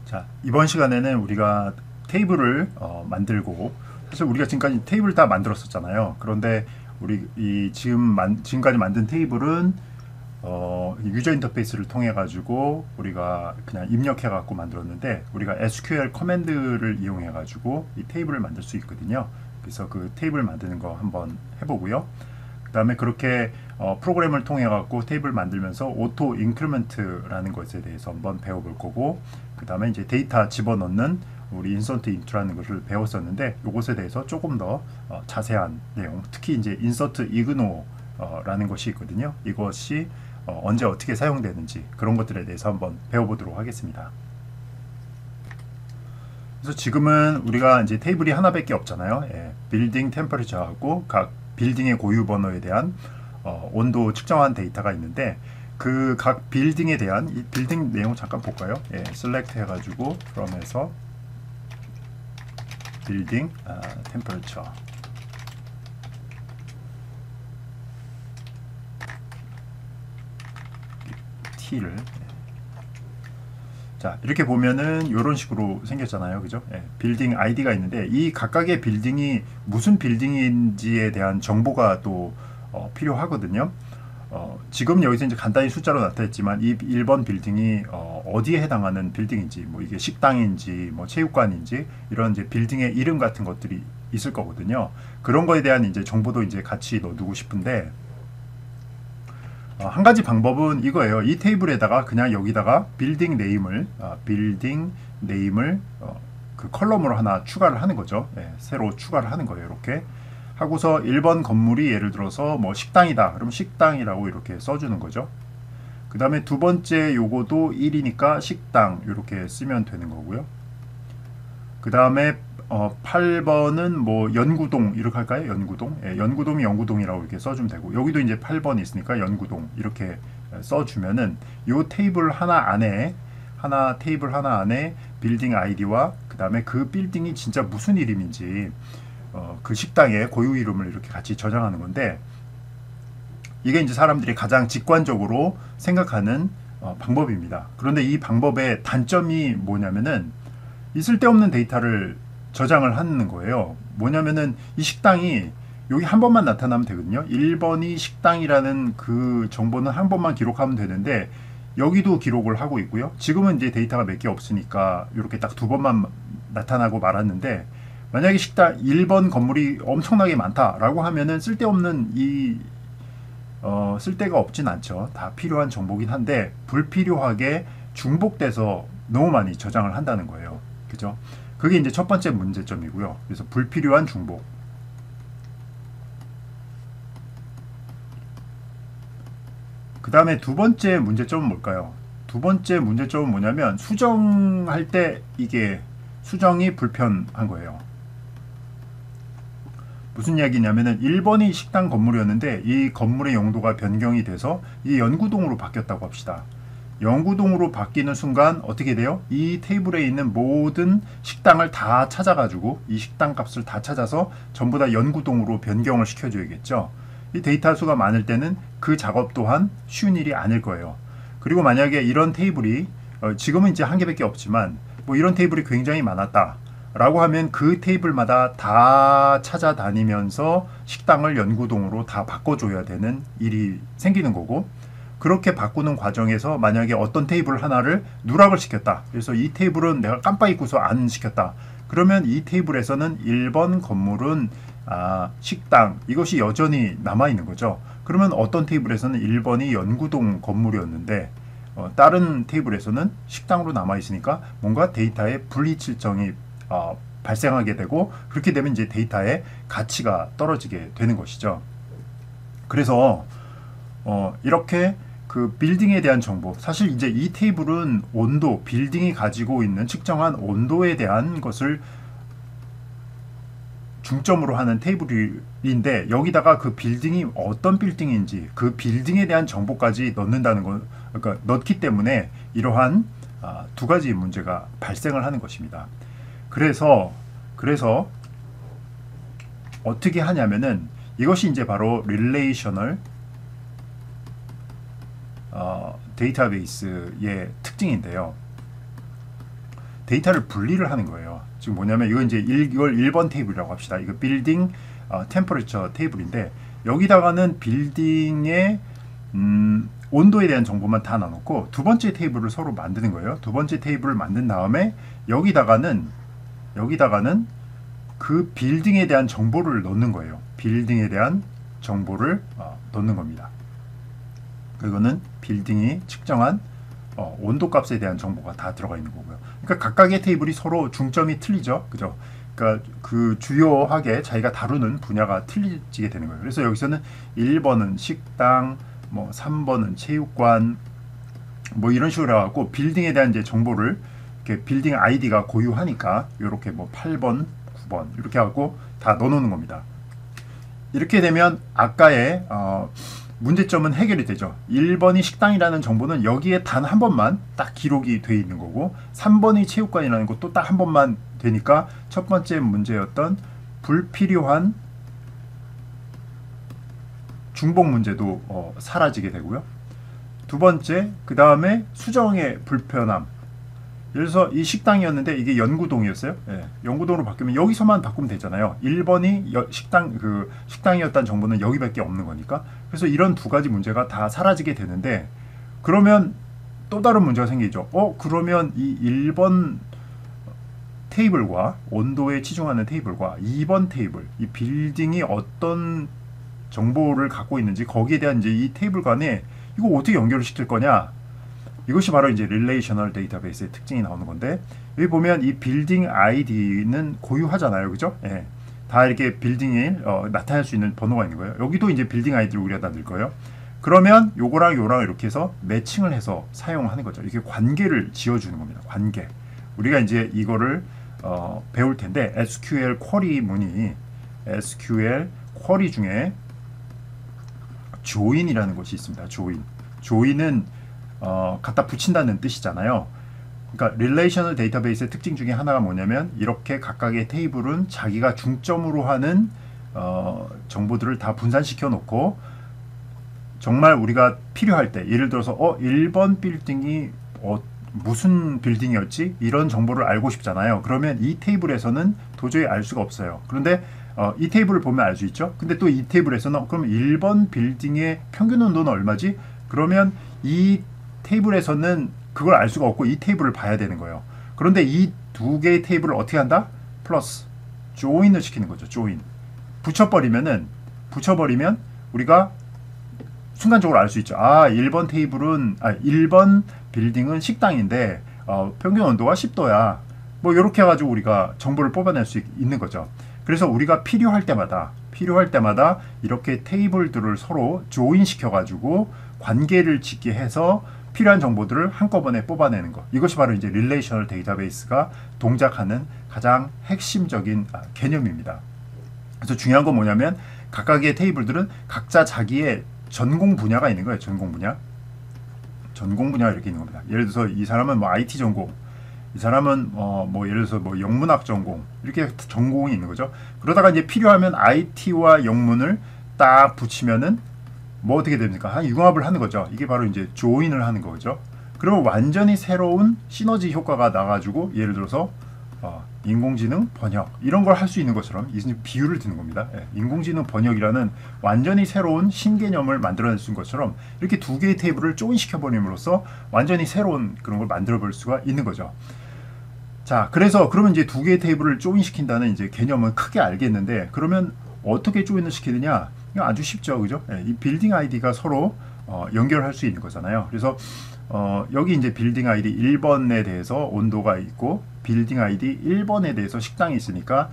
자, 이번 시간에는 우리가 테이블을 만들고, 사실 우리가 지금까지 테이블 다 만들었었잖아요. 그런데 우리 지금까지 만든 테이블은 유저 인터페이스를 통해 가지고 우리가 그냥 입력해 갖고 만들었는데, 우리가 SQL 커맨드를 이용해 가지고 이 테이블을 만들 수 있거든요. 그래서 그 테이블 만드는 거 한번 해보고요. 그 다음에 그렇게 프로그램을 통해 갖고 테이블 만들면서 오토 인크리먼트라는 것에 대해서 한번 배워볼 거고, 그 다음에 이제 데이터 집어넣는 우리 인서트 인투라는 것을 배웠었는데, 이것에 대해서 조금 더 자세한 내용, 특히 이제 인서트 이그노라는 것이 있거든요. 이것이 언제 어떻게 사용되는지 그런 것들에 대해서 한번 배워보도록 하겠습니다. 그래서 지금은 우리가 이제 테이블이 하나밖에 없잖아요. 예, 빌딩 템퍼리처하고 각 빌딩의 고유 번호에 대한 온도 측정한 데이터가 있는데, 그 각 빌딩에 대한 이 빌딩 내용 잠깐 볼까요? 예, 셀렉트 해가지고 from에서 빌딩 템퍼리처 T를 자, 이렇게 보면은 이런 식으로 생겼잖아요. 그죠? 예, 빌딩 아이디가 있는데, 이 각각의 빌딩이 무슨 빌딩인지에 대한 정보가 또 필요하거든요. 지금 여기서 이제 간단히 숫자로 나타냈지만, 이 1번 빌딩이 어디에 해당하는 빌딩인지, 뭐 이게 식당인지, 뭐 체육관인지, 이런 이제 빌딩의 이름 같은 것들이 있을 거거든요. 그런 거에 대한 이제 정보도 이제 같이 넣어두고 싶은데, 한 가지 방법은 이거예요. 이 테이블에다가 그냥 여기다가 빌딩 네임을 그 컬럼으로 하나 추가를 하는 거죠. 예, 새로 추가를 하는 거예요. 이렇게 하고서 1번 건물이 예를 들어서 뭐 식당이다. 그럼 식당이라고 이렇게 써주는 거죠. 그 다음에 두 번째 요거도 1이니까 식당 이렇게 쓰면 되는 거고요. 그 다음에 8번은 뭐 연구동 이렇게 할까요? 연구동. 예, 연구동이 연구동이라고 이렇게 써주면 되고, 여기도 이제 8번이 있으니까 연구동 이렇게 써주면은 요 테이블 하나 안에 빌딩 아이디와 그 다음에 그 빌딩이 진짜 무슨 이름인지 그 식당의 고유 이름을 이렇게 같이 저장하는 건데, 이게 이제 사람들이 가장 직관적으로 생각하는 방법입니다. 그런데 이 방법의 단점이 뭐냐면은, 이 쓸데없는 데이터를 저장을 하는 거예요. 뭐냐면은 이 식당이 여기 한 번만 나타나면 되거든요. 1번이 식당이라는 그 정보는 한 번만 기록하면 되는데, 여기도 기록을 하고 있고요. 지금은 이제 데이터가 몇 개 없으니까 이렇게 딱 두 번만 나타나고 말았는데, 만약에 식당 1번 건물이 엄청나게 많다라고 하면은 쓸데없는 쓸데가 없진 않죠. 다 필요한 정보긴 한데, 불필요하게 중복돼서 너무 많이 저장을 한다는 거예요. 그죠? 그게 이제 첫 번째 문제점이고요. 그래서 불필요한 중복. 그 다음에 두 번째 문제점은 뭘까요? 두 번째 문제점은 뭐냐면, 수정할 때 이게 수정이 불편한 거예요. 무슨 이야기냐면은 1번이 식당 건물이었는데, 이 건물의 용도가 변경이 돼서 이 연구동으로 바뀌었다고 합시다. 연구동으로 바뀌는 순간 어떻게 돼요? 이 테이블에 있는 모든 식당을 다 찾아가지고, 이 식당 값을 다 찾아서 전부 다 연구동으로 변경을 시켜줘야겠죠. 이 데이터 수가 많을 때는 그 작업 또한 쉬운 일이 아닐 거예요. 그리고 만약에 이런 테이블이 지금은 이제 한 개밖에 없지만, 뭐 이런 테이블이 굉장히 많았다 라고 하면 그 테이블마다 다 찾아다니면서 식당을 연구동으로 다 바꿔줘야 되는 일이 생기는 거고, 그렇게 바꾸는 과정에서 만약에 어떤 테이블 하나를 누락을 시켰다. 그래서 이 테이블은 내가 깜빡 잊고서 안 시켰다. 그러면 이 테이블에서는 1번 건물은 식당, 이것이 여전히 남아있는 거죠. 그러면 어떤 테이블에서는 1번이 연구동 건물이었는데 다른 테이블에서는 식당으로 남아있으니까 뭔가 데이터에 불이칠정이 발생하게 되고, 그렇게 되면 이제 데이터의 가치가 떨어지게 되는 것이죠. 그래서 이렇게 그 빌딩에 대한 정보, 사실 이제 이 테이블은 온도, 빌딩이 가지고 있는 측정한 온도에 대한 것을 중점으로 하는 테이블인데, 여기다가 그 빌딩이 어떤 빌딩인지 그 빌딩에 대한 정보까지 넣는다는 것, 그러니까 넣기 때문에 이러한 두 가지 문제가 발생을 하는 것입니다. 그래서 어떻게 하냐면은, 이것이 이제 바로 릴레이셔널 데이터베이스의 특징인데요. 데이터를 분리를 하는 거예요. 지금 뭐냐면 이건 이제 이걸 1번 테이블이라고 합시다. 이거 빌딩 템퍼레처 테이블인데 여기다가는 빌딩의 온도에 대한 정보만 다 나눴고 두 번째 테이블을 서로 만드는 거예요. 두 번째 테이블을 만든 다음에 여기다가는 그 빌딩에 대한 정보를 넣는 거예요. 빌딩에 대한 정보를 넣는 겁니다. 그거는 빌딩이 측정한 온도 값에 대한 정보가 다 들어가 있는 거고요. 그러니까 각각의 테이블이 서로 중점이 틀리죠. 그죠? 그러니까 그 주요하게 자기가 다루는 분야가 틀리지게 되는 거예요. 그래서 여기서는 1번은 식당, 뭐 3번은 체육관, 뭐 이런 식으로 해갖고 빌딩에 대한 이제 정보를 이렇게 빌딩 아이디가 고유하니까 이렇게 뭐 8번, 9번 이렇게 해갖고 다 넣어놓는 겁니다. 이렇게 되면 아까의 문제점은 해결이 되죠. 1번이 식당이라는 정보는 여기에 단 한 번만 딱 기록이 돼 있는 거고 3번이 체육관이라는 것도 딱 한 번만 되니까 첫 번째 문제였던 불필요한 중복 문제도 사라지게 되고요. 두 번째, 그 다음에 수정의 불편함. 예를 들어서 이 식당이었는데 이게 연구동이었어요. 예, 연구동으로 바뀌면 여기서만 바꾸면 되잖아요. 1번이 식당이었다는 정보는 여기밖에 없는 거니까. 그래서 이런 두 가지 문제가 다 사라지게 되는데 그러면 또 다른 문제가 생기죠. 그러면 이 1번 테이블과 온도에 치중하는 테이블과 2번 테이블, 이 빌딩이 어떤 정보를 갖고 있는지 거기에 대한 이제 이 테이블 간에 이거 어떻게 연결을 시킬 거냐? 이것이 바로 이제 릴레이셔널 데이터베이스의 특징이 나오는 건데 여기 보면 이 빌딩 아이디는 고유하잖아요, 그죠? 예, 다 이렇게 빌딩이 나타날 수 있는 번호가 있는 거예요. 여기도 이제 빌딩 아이디를 우리가 다 넣을 거예요. 그러면 요거랑 요랑 이렇게 해서 매칭을 해서 사용하는 거죠. 이렇게 관계를 지어주는 겁니다. 관계. 우리가 이제 이거를 배울 텐데 SQL 쿼리 문이 SQL 쿼리 중에 조인이라는 것이 있습니다. 조인은 갖다 붙인다는 뜻이잖아요. 그러니까 릴레이셔널 데이터베이스의 특징 중에 하나가 뭐냐면 이렇게 각각의 테이블은 자기가 중점으로 하는 정보들을 다 분산시켜 놓고 정말 우리가 필요할 때 예를 들어서 1번 빌딩이 무슨 빌딩이었지? 이런 정보를 알고 싶잖아요. 그러면 이 테이블에서는 도저히 알 수가 없어요. 그런데 이 테이블을 보면 알 수 있죠. 근데 또 이 테이블에서는 그럼 1번 빌딩의 평균 온도는 얼마지? 그러면 이 테이블에서는 그걸 알 수가 없고 이 테이블을 봐야 되는 거예요. 그런데 이 두 개의 테이블을 어떻게 한다? 플러스 조인을 시키는 거죠. 조인. 붙여버리면 우리가 순간적으로 알 수 있죠. 1번 빌딩은 식당인데 평균 온도가 10도야. 뭐 이렇게 해가지고 우리가 정보를 뽑아낼 수 있는 거죠. 그래서 우리가 필요할 때마다 이렇게 테이블들을 서로 조인 시켜가지고 관계를 짓게 해서 필요한 정보들을 한꺼번에 뽑아내는 것. 이것이 바로 이제 릴레이셔널 데이터베이스가 동작하는 가장 핵심적인 개념입니다. 그래서 중요한 건 뭐냐면 각각의 테이블들은 각자 자기의 전공 분야가 있는 거예요. 전공 분야가 이렇게 있는 겁니다. 예를 들어서 이 사람은 뭐 IT 전공, 이 사람은 뭐 예를 들어서 뭐 영문학 전공 이렇게 전공이 있는 거죠. 그러다가 이제 필요하면 IT와 영문을 딱 붙이면은 뭐 어떻게 됩니까? 융합을 하는 거죠. 이게 바로 이제 조인을 하는 거죠. 그러면 완전히 새로운 시너지 효과가 나가지고 예를 들어서 인공지능 번역 이런 걸 할 수 있는 것처럼 비유를 드는 겁니다. 인공지능 번역이라는 완전히 새로운 신개념을 만들어낼 수 있는 것처럼 이렇게 두 개의 테이블을 조인시켜 버림으로써 완전히 새로운 그런 걸 만들어 볼 수가 있는 거죠. 자, 그러면 이제 두 개의 테이블을 조인시킨다는 이제 개념은 크게 알겠는데 그러면 어떻게 조인을 시키느냐? 아주 쉽죠, 그죠? 이 빌딩 아이디가 서로 연결할 수 있는 거잖아요. 그래서 여기 이제 빌딩 아이디 1번에 대해서 온도가 있고 빌딩 아이디 1번에 대해서 식당이 있으니까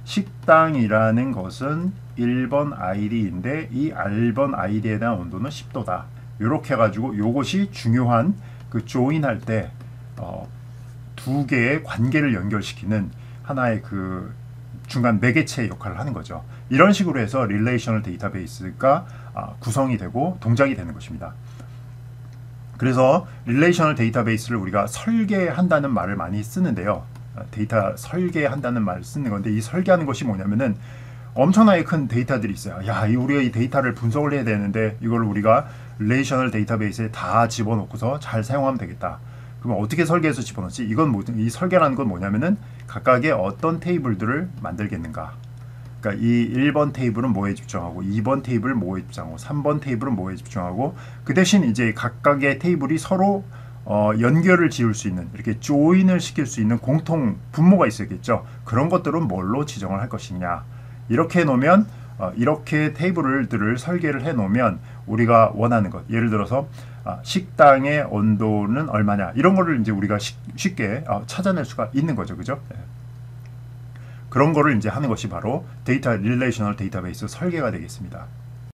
식당이라는 것은 1번 아이디인데 이 1번 아이디에 대한 온도는 10도다. 이렇게 해가지고 이것이 중요한 그 조인할 때 두 개의 관계를 연결시키는 하나의 그 중간 매개체 역할을 하는 거죠. 이런 식으로 해서 릴레이셔널 데이터베이스가 구성이 되고 동작이 되는 것입니다. 그래서 릴레이셔널 데이터베이스를 우리가 설계한다는 말을 많이 쓰는데요. 데이터 설계한다는 말을 쓰는 건데 이 설계하는 것이 뭐냐면은 엄청나게 큰 데이터들이 있어요. 우리가 이 데이터를 분석을 해야 되는데 이걸 우리가 릴레이셔널 데이터베이스에 다 집어넣고서 잘 사용하면 되겠다. 그럼 어떻게 설계해서 집어넣지? 이건 이 설계라는 건 뭐냐면은 각각의 어떤 테이블들을 만들겠는가. 그러니까 이 1번 테이블은 뭐에 집중하고 2번 테이블은 뭐에 집중하고 3번 테이블은 뭐에 집중하고 그 대신 이제 각각의 테이블이 서로 연결을 지을 수 있는 이렇게 조인을 시킬 수 있는 공통 분모가 있어야겠죠. 그런 것들은 뭘로 지정을 할 것이냐. 이렇게 해놓으면 이렇게 테이블들을 설계를 해놓으면 우리가 원하는 것 예를 들어서 식당의 온도는 얼마냐 이런 거를 이제 우리가 쉽게 찾아낼 수가 있는 거죠. 그죠? 그런 거를 이제 하는 것이 바로 릴레이셔널 데이터베이스 설계가 되겠습니다.